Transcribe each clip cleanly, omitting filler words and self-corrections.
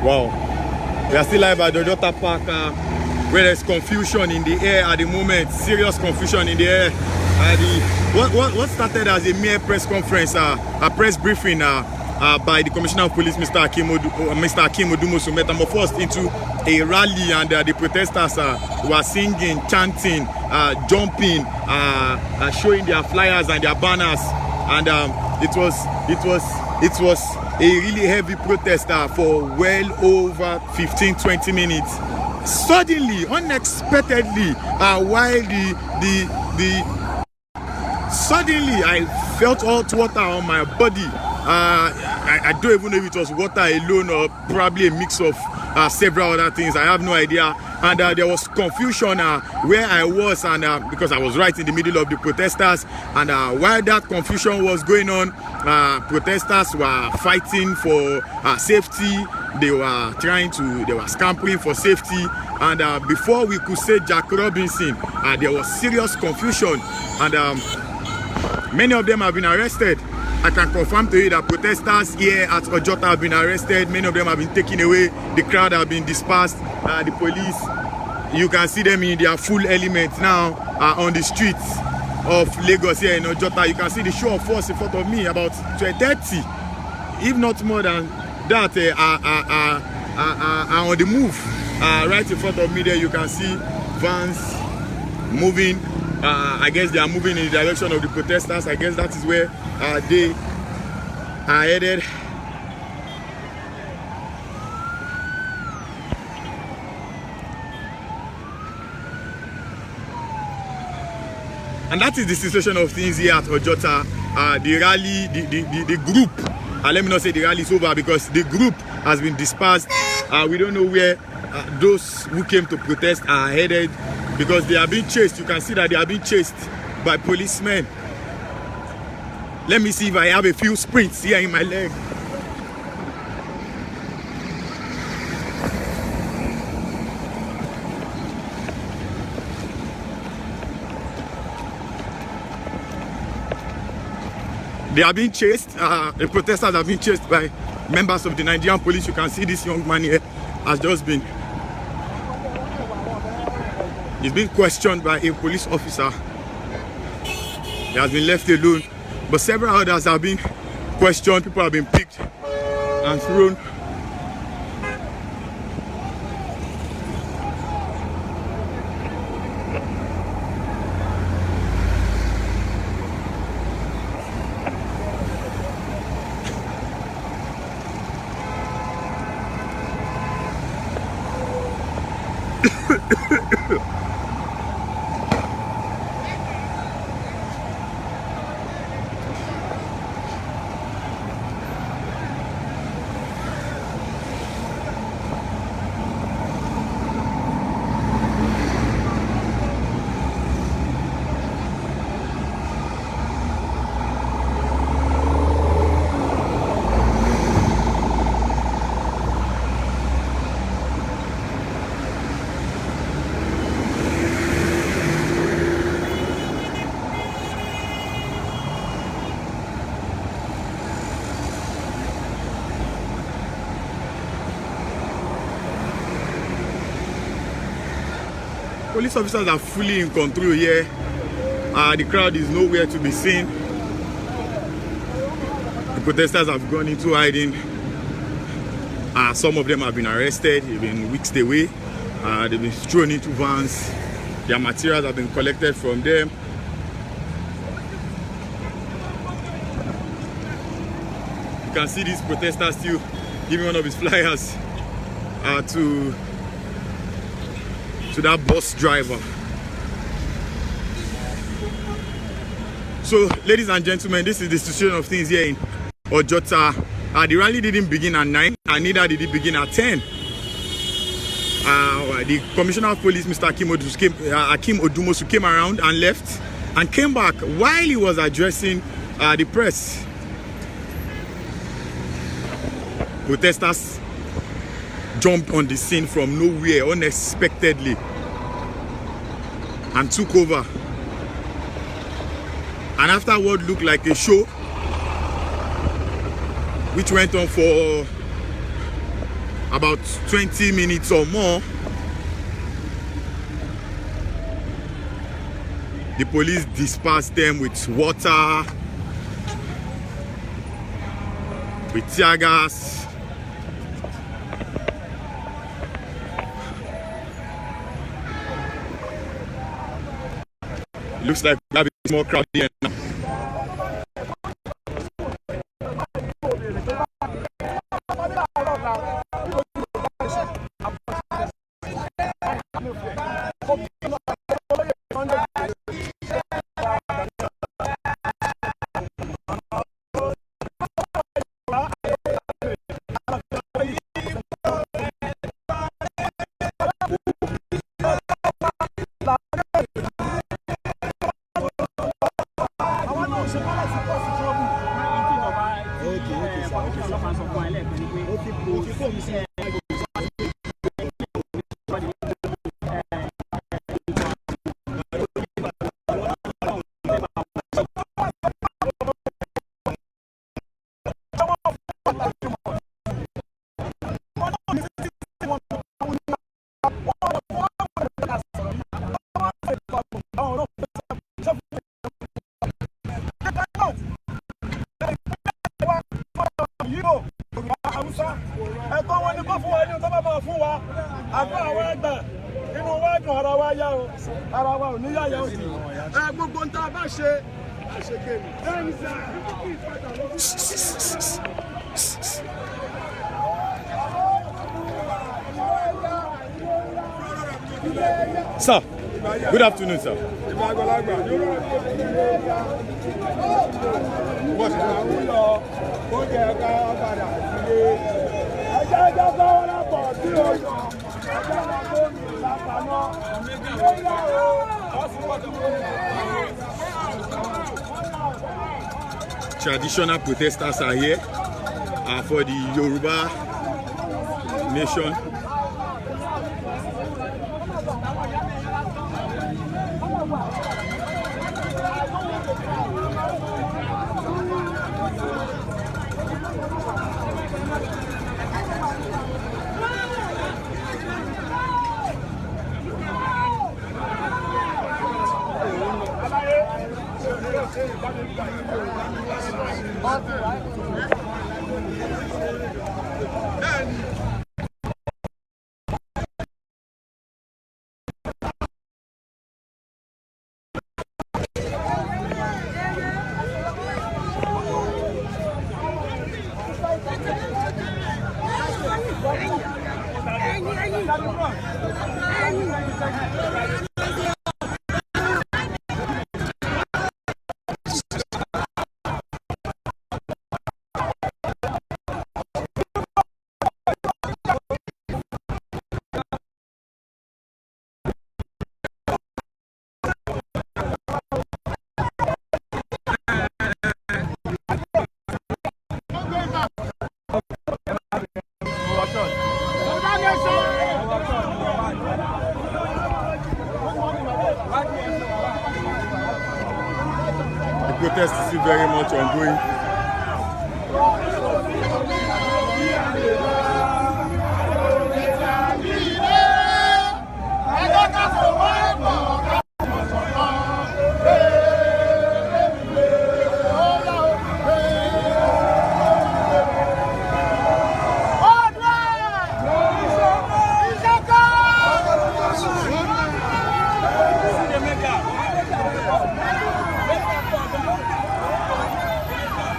Wow. We are still live at Ojota Park, where there's confusion in the air at the moment. Serious confusion in the air. What started as a mere press conference, a press briefing by the Commissioner of Police, Mr. Akim Odumosu, metamorphosed into a rally, and the protesters were singing, chanting, jumping, showing their flyers and their banners, and it was a really heavy protest for well over 15-20 minutes. Suddenly, unexpectedly, suddenly I felt hot water on my body. I don't even know if it was water alone or probably a mix of several other things. I have no idea. And there was confusion where I was, and because I was right in the middle of the protesters. And while that confusion was going on, protesters were fighting for safety. They were scampering for safety. And before we could say Jack Robinson, there was serious confusion. And many of them have been arrested. I can confirm to you that protesters here at Ojota have been arrested. Many of them have been taken away. The crowd have been dispersed. The police, you can see them in their full element now on the streets of Lagos here in Ojota. You can see the show of force in front of me, about 30, if not more than that, are on the move. Right in front of me there, you can see vans moving. I guess they are moving in the direction of the protesters. I guess that is where they are headed. And that is the situation of things here at Ojota. The rally, the group, let me not say the rally is over, because the group has been dispersed. We don't know where those who came to protest are headed, because they are being chased. You can see that they are being chased by policemen. Let me see if I have a few sprints here in my leg. They are being chased. The protesters are being chased by members of the Nigerian police. You can see this young man here has just been He's been questioned by a police officer. He has been left alone. But several others have been questioned. People have been picked and thrown. Police officers are fully in control here. The crowd is nowhere to be seen. The protesters have gone into hiding. Some of them have been arrested. They've been whisked away. They've been thrown into vans. Their materials have been collected from them. You can see this protester still giving one of his flyers to that bus driver. So, ladies and gentlemen, this is the situation of things here in Ojota. The rally didn't begin at 9, and neither did it begin at 10. The Commissioner of Police, Mr. Akim Odumosu, came around and left and came back while he was addressing the press. Protesters jumped on the scene from nowhere unexpectedly and took over. And after what looked like a show, which went on for about 20 minutes or more. The police dispersed them with water, with tear gas. It looks like we have a small crowd here now. Sir, good afternoon, sir. Traditional protesters are here for the Yoruba nation. The protest is still very much ongoing.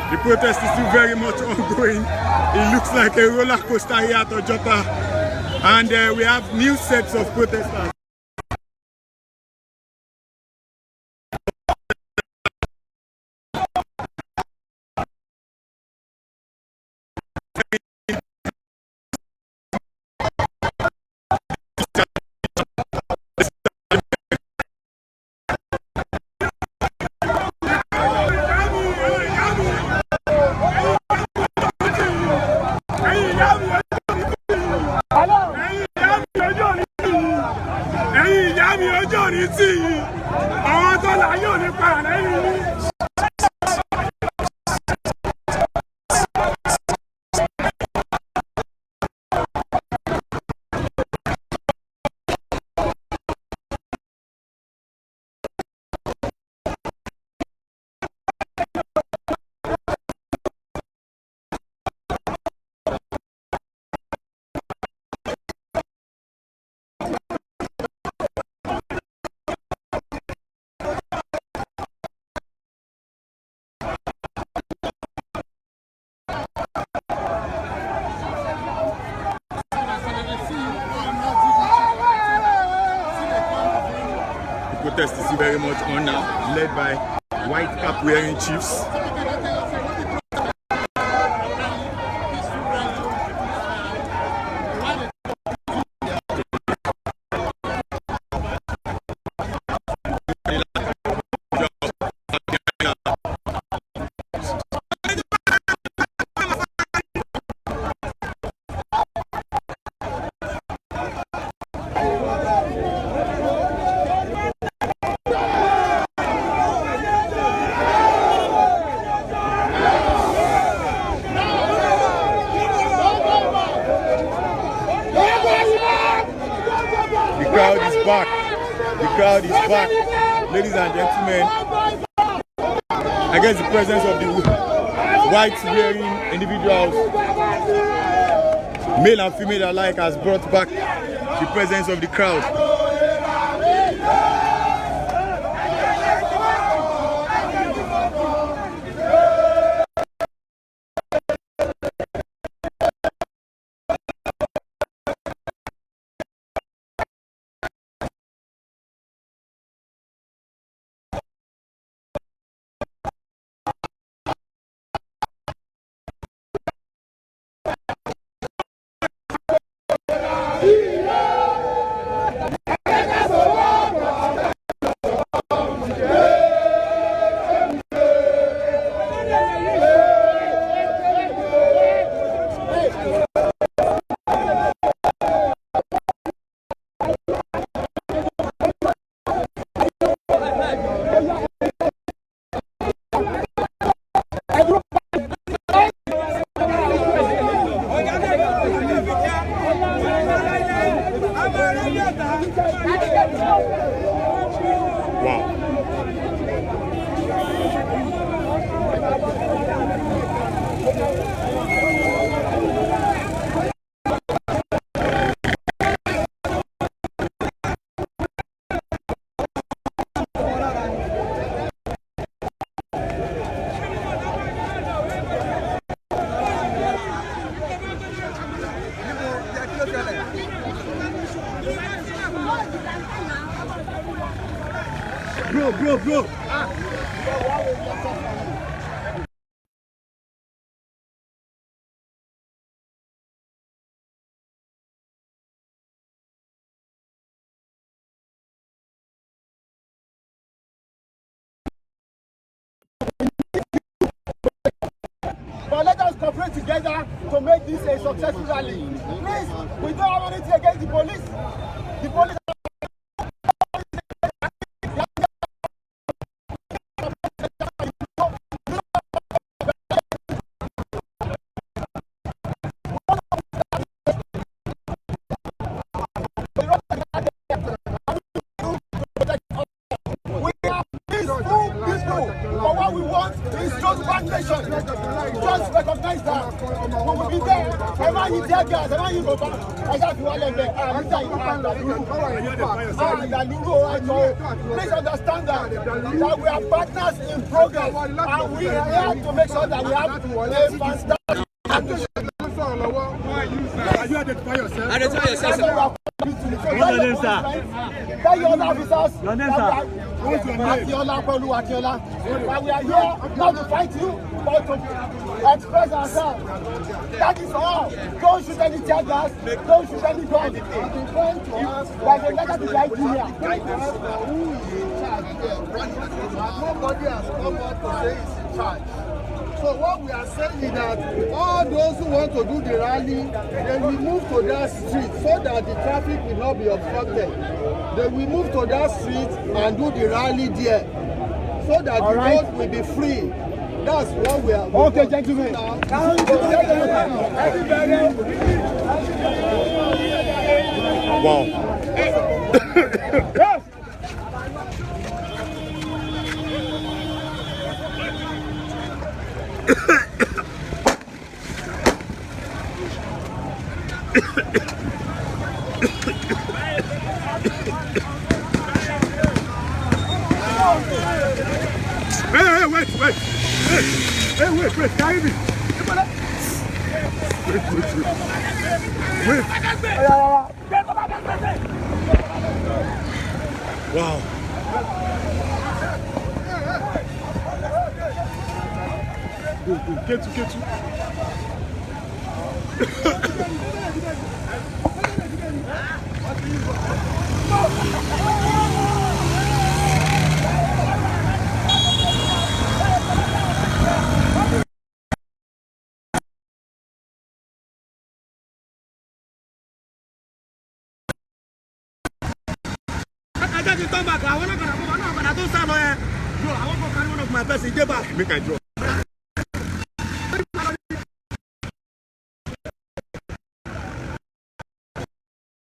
The protest is still very much ongoing. It looks like a roller coaster here at Ojota, and we have new sets of protesters. protest is still very much on now, led by white cap wearing chiefs. The crowd is back, ladies and gentlemen. I guess the presence of the white-wearing individuals, male and female alike, has brought back the presence of the crowd. Bro. But let us cooperate together to make this a successful rally. Please, we don't have anything against the police. The police. Just recognize that when we be there, everyone is there, guys, everyone is over. I got to all of them. Please understand that we are partners in progress, and we are here to make sure that we have a fantastic. You identify yourself. Identify yourself, sir. What's your name, sir? Tell your officers. Your name, sir? What's your name? Akiola. And we are here not to fight you, but to express ourselves. That is all. Don't shoot any tear gas. Don't shoot any gun. There's a letter to guide you here. Who is in charge here? Nobody has come up to say he's in charge. So what we are saying is that all those who want to do the rally, they will move to that street so that the traffic will not be obstructed. They will move to that street and do the rally there so that the road will be free. That's what we are. Okay, gentlemen. Wow. Yes. Wait, carry me. Wait. Wow. Get to. I got to come back. I want to don't stand on here. Bro, I want to carry one of my person. Get back. Make I draw.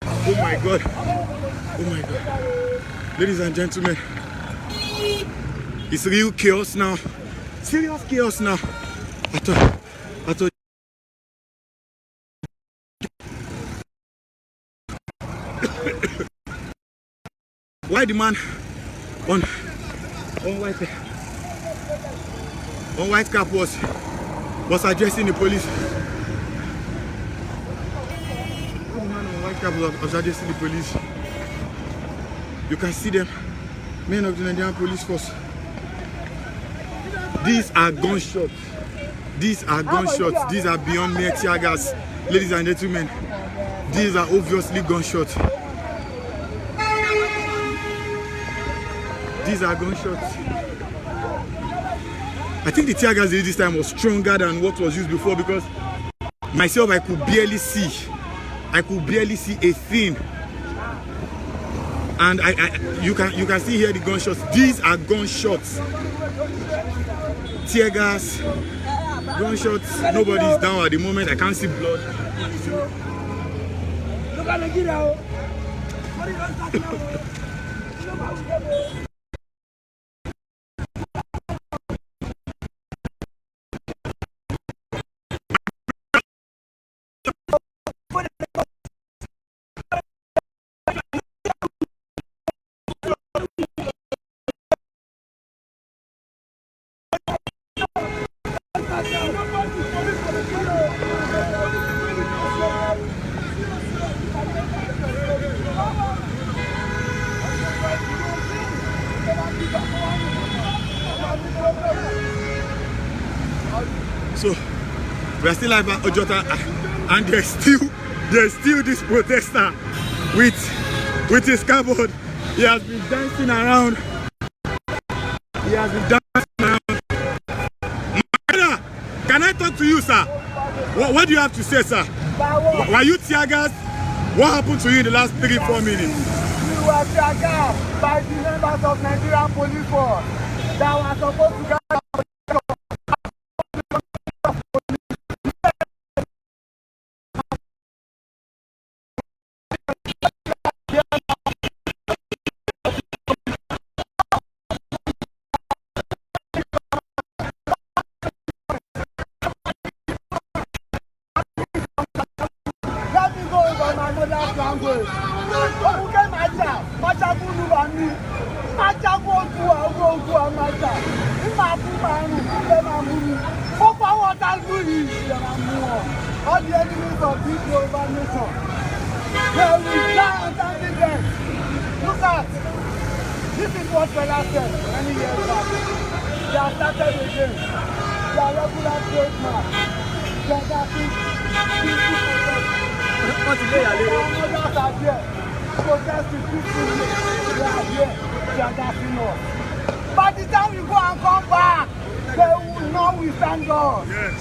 Oh my God. Oh my God. Ladies and gentlemen, it's real chaos now. Serious chaos now. I thought why the man on white cap was addressing the police? Why the man on white cap was addressing the police? You can see them, men of the Nigerian police force. These are gunshots. These are gunshots. These are beyond mere tear gas, ladies and gentlemen. These are obviously gunshots. These are gunshots. I think the tear gas this time was stronger than what was used before, because myself, I could barely see a thing. And you can see here the gunshots. These are gunshots. Tear gas, gunshots. Nobody is down at the moment. I can't see blood. Look at Nigeria. So we're still live at Ojota, and there's still this protester with his cardboard. He has been dancing around. Madam, can I talk to you, sir? What do you have to say, sir? Were you tear gas? What happened to you in the last 3-4 minutes? We were tear gas by the members of Nigerian police force that were supposed to get. Language. Omuke macha bulu bani. Macha go macha. Ima maru, ima muru. Opa water luri, all the enemies of this global nation. They will die untimely death. Look at, this is what Fela said many years back. They have started again. They are regular tradesmen. They are getting peaceful. Others are here protesting peacefully. They are here gassing us. By the time we go and come back, they will not withstand us. Yes.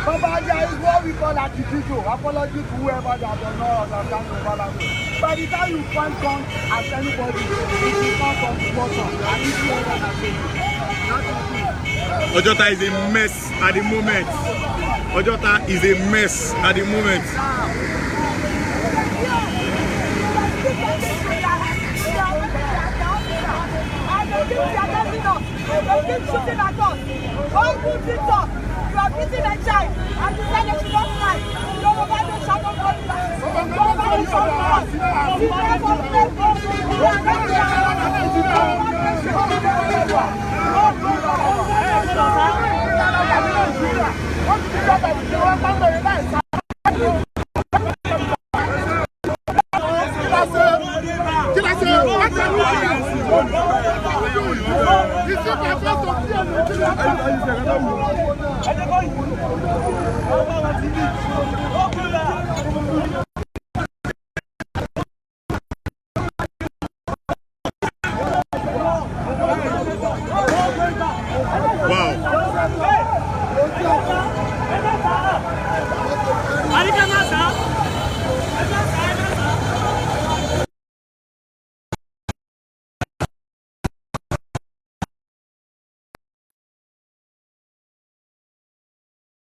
But there is what we call attitude. Apology to whoever that does not understand the balance. By the time you find gun as anybody, it will come from the bottom. And if you ever have it, Ojota is a mess at the moment. Ojota is a mess at the moment. They keep shooting at us. All good victor, you are beating a child and you say that you don't fight. Nobody shall not go to us. Nobody shall not go to us. You never play God. You are not there.